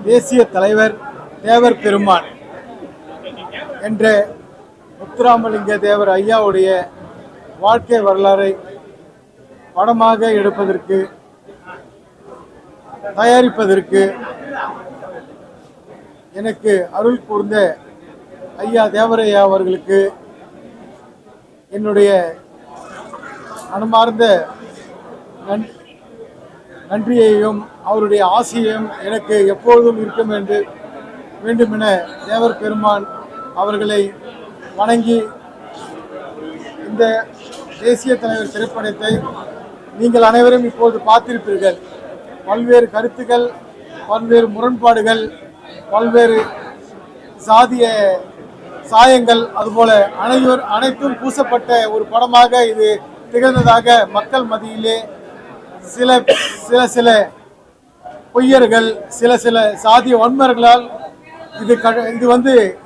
தேசிய தலைவர் தேவர் பெருமான் என்ற முத்துராமலிங்க தேவர் ஐயாவுடைய வாழ்க்கை வரலாறை படமாக எடுப்பதற்கு தயாரிப்பதற்கு எனக்கு அருள் கூர்ந்த ஐயா தேவரையா அவர்களுக்கு என்னுடைய மனமார்ந்த நன்றியையும் அவருடைய ஆசையையும் எனக்கு எப்பொழுதும் இருக்கும் வேண்டும் என தேவர் பெருமான் அவர்களை வணங்கி இந்த தேசிய தலைவர் திரைப்படத்தை நீங்கள் அனைவரும் இப்போது பார்த்திருப்பீர்கள். பல்வேறு கருத்துக்கள், பல்வேறு முரண்பாடுகள், பல்வேறு சாதிய சாயங்கள், அதுபோல அனைத்தும் பூசப்பட்ட ஒரு படமாக இது திகழ்ந்ததாக மக்கள் மத்தியிலே சில பொய்யர்கள், சில சாதிய வன்மர்களால்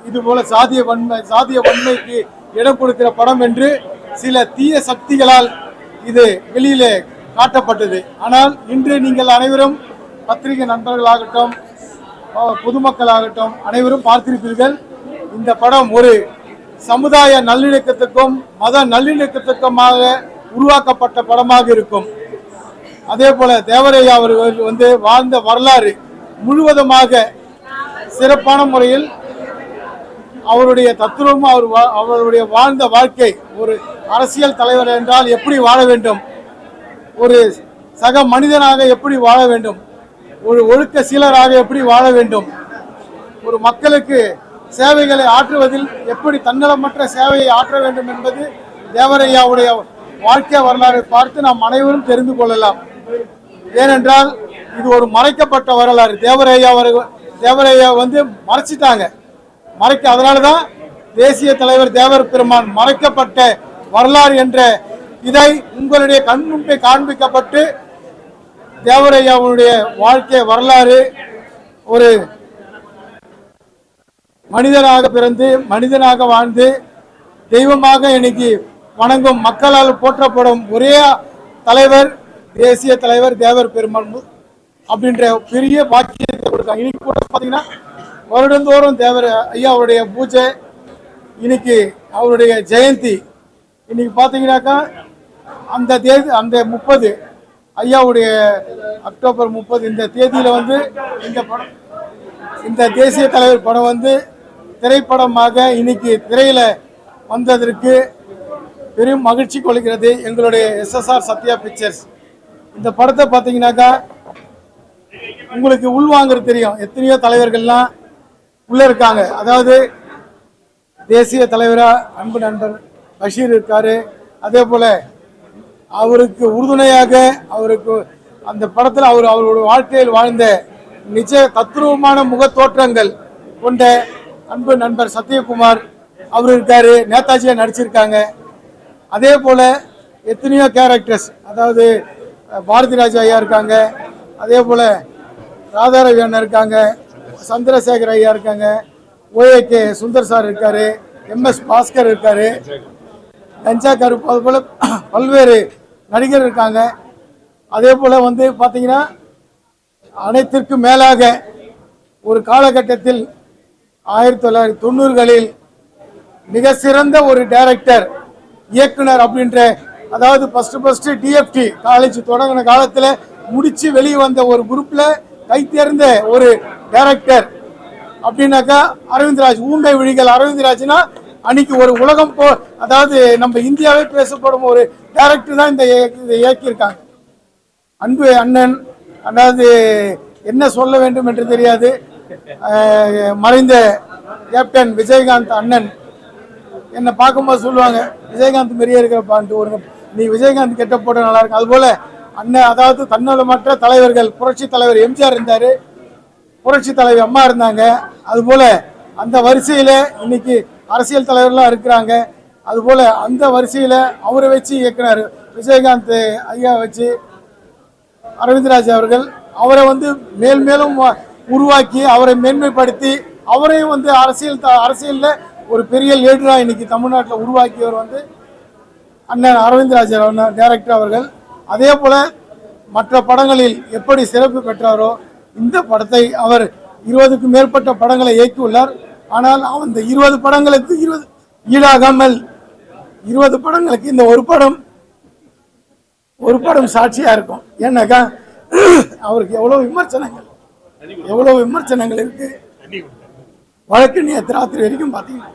இது போல சாதிய வன்மைக்கு இடம் கொடுக்கிற படம் என்று சில தீய சக்திகளால் இது வெளியிலே காட்டப்பட்டது. ஆனால் இன்று நீங்கள் அனைவரும் பத்திரிகை நண்பர்களாகட்டும், பொதுமக்களாகட்டும் அனைவரும் பார்த்திருப்பீர்கள். இந்த படம் ஒரு சமுதாய நல்லிணக்கத்துக்கும் மத நல்லிணக்கத்துக்குமாக உருவாக்கப்பட்ட படமாக இருக்கும். அதே போல தேவரையா அவர்கள் வாழ்ந்த வரலாறு முழுவதுமாக சிறப்பான முறையில் அவருடைய தத்துவமும் அவருடைய வாழ்ந்த வாழ்க்கை, ஒரு அரசியல் தலைவர் என்றால் எப்படி வாழ வேண்டும், ஒரு சக மனிதனாக எப்படி வாழ வேண்டும், ஒரு ஒழுக்க சீலராக எப்படி வாழ வேண்டும், ஒரு மக்களுக்கு சேவைகளை ஆற்றுவதில் எப்படி தன்னலமற்ற சேவையை ஆற்ற வேண்டும் என்பது தேவரையாவுடைய வாழ்க்கை வரலாறை பார்த்து நாம் அனைவரும் தெரிந்து கொள்ளலாம். ஏனென்றால் இது ஒரு மறைக்கப்பட்ட வரலாறு. தேவரையா மறைச்சிட்டாங்க. அதனாலதான் தேசிய தலைவர் தேவர் பெருமான் மறைக்கப்பட்ட வரலாறு என்ற இதை உங்களுடைய கண்முன்பே காண்பிக்கப்பட்டு தேவரையாவுடைய வாழ்க்கை வரலாறு ஒரு மனிதனாக பிறந்து மனிதனாக வாழ்ந்து தெய்வமாக இன்னைக்கு வணங்கும் மக்களால் போற்றப்படும் ஒரே தலைவர் தேசிய தலைவர் தேவர் பெருமான் அப்படின்ற பெரிய பாக்கியத்தை கொடுத்தாங்க. இன்னைக்கு கூட பார்த்தீங்கன்னா வருடந்தோறும் தேவர் ஐயாவுடைய பூஜை, இன்னைக்கு அவருடைய ஜெயந்தி. இன்னைக்கு பார்த்தீங்கன்னாக்கா அந்த 30 ஐயாவுடைய அக்டோபர் 30 இந்த தேதியில இந்த படம், இந்த தேசிய தலைவர் படம் திரைப்படமாக இன்னைக்கு திரையில வந்ததற்கு பெரும் மகிழ்ச்சி கொள்கிறது எங்களுடைய SSR சத்யா பிக்சர்ஸ். இந்த படத்தை பார்த்தீங்கன்னாக்கா உங்களுக்கு உள்வாங்கிறது தெரியும். எத்தனையோ தலைவர்கள்லாம் உள்ள இருக்காங்க. அதாவது தேசிய தலைவரா அன்பு நண்பர் பஷீர் இருக்காரு. அதே போல அவருக்கு உறுதுணையாக அவருக்கு அந்த படத்தில் அவருடைய வாழ்க்கையில் வாழ்ந்த நிஜ தத்ரூபமான முக தோற்றங்கள் கொண்ட அன்பு நண்பர் சத்யகுமார் அவர் இருக்காரு. நேதாஜியா நடிச்சிருக்காங்க. அதே போல எத்தனையோ கேரக்டர்ஸ், அதாவது பாரதி ராஜா ஐயா இருக்காங்க. அதே போல ராதாரவி அண்ணன் இருக்காங்க, சந்திரசேகர் ஐயா இருக்காங்க, OAK சுந்தர் சார் இருக்காரு, MS பாஸ்கர் இருக்காரு, கஞ்சா கருப்பு, அது போல பல்வேறு நடிகர் இருக்காங்க. அதே போல பார்த்தீங்கன்னா அனைத்திற்கும் மேலாக ஒரு காலகட்டத்தில் 1990களில் மிக சிறந்த ஒரு டைரக்டர், இயக்குனர் அப்படின்ற, அதாவது ஃபர்ஸ்ட் DFT காலேஜ் தொடங்கின காலத்தில் முடிச்சு வெளியே வந்த ஒரு குரூப்ல கை தேர்ந்த ஒரு டைரக்டர் அப்படின்னாக்கா அரவிந்த்ராஜ். ஊம்பை விழிகள் அரவிந்த்ராஜ்னா அன்னைக்கு ஒரு உலகம் அதாவது நம்ம இந்தியாவே பேசப்படும் ஒரு டைரக்டர் தான் இதை இயக்கியிருக்காங்க. அன்பு அண்ணன், அதாவது என்ன சொல்ல வேண்டும் என்று தெரியாது, மறைந்த கேப்டன் விஜயகாந்த் அண்ணன் என்னை பார்க்கும்போது சொல்லுவாங்க, விஜயகாந்த் மாரியே இருக்கிறப்பான்ட்டு, ஒரு நீ விஜயகாந்த் கெட்ட போட நல்லா இருக்கும். அதுபோல அண்ணன், அதாவது தன்னலமற்ற தலைவர்கள், புரட்சி தலைவர் எம்ஜிஆர் இருந்தாரு, புரட்சி தலைவர் அம்மா இருந்தாங்க. அதுபோல அந்த வரிசையில இன்னைக்கு அரசியல் தலைவர்லாம் இருக்கிறாங்க. அதுபோல அந்த வரிசையில அவரை வச்சு இயக்குனர் விஜயகாந்த் ஐயா வச்சு அரவிந்த்ராஜ் அவர்கள் அவரை மேலும் உருவாக்கி அவரை மேன்மைப்படுத்தி அவரையும் அரசியல்ல ஒரு பெரிய லீடரா இன்னைக்கு தமிழ்நாட்டில் உருவாக்கியவர் அண்ணன் அரவிந்த் ராஜ் டைரக்டர் அவர்கள். அதே போல மற்ற படங்களில் எப்படி சிறப்பு பெற்றாரோ இந்த படத்தை அவர் 20க்கும் மேற்பட்ட படங்களை இயக்கியுள்ளார். ஆனால் அந்த 20 படங்களுக்கு 20 ஈடாகாமல் 20 படங்களுக்கு இந்த ஒரு படம் சாட்சியா இருக்கும். ஏன்னாக்கா அவருக்கு எவ்வளவு விமர்சனங்கள் இருக்கு. வழக்கு நேற்று ராத்திரி வரைக்கும் பாத்தீங்கன்னா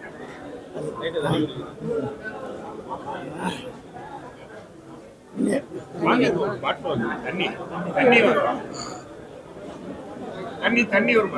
தண்ணி ஒரு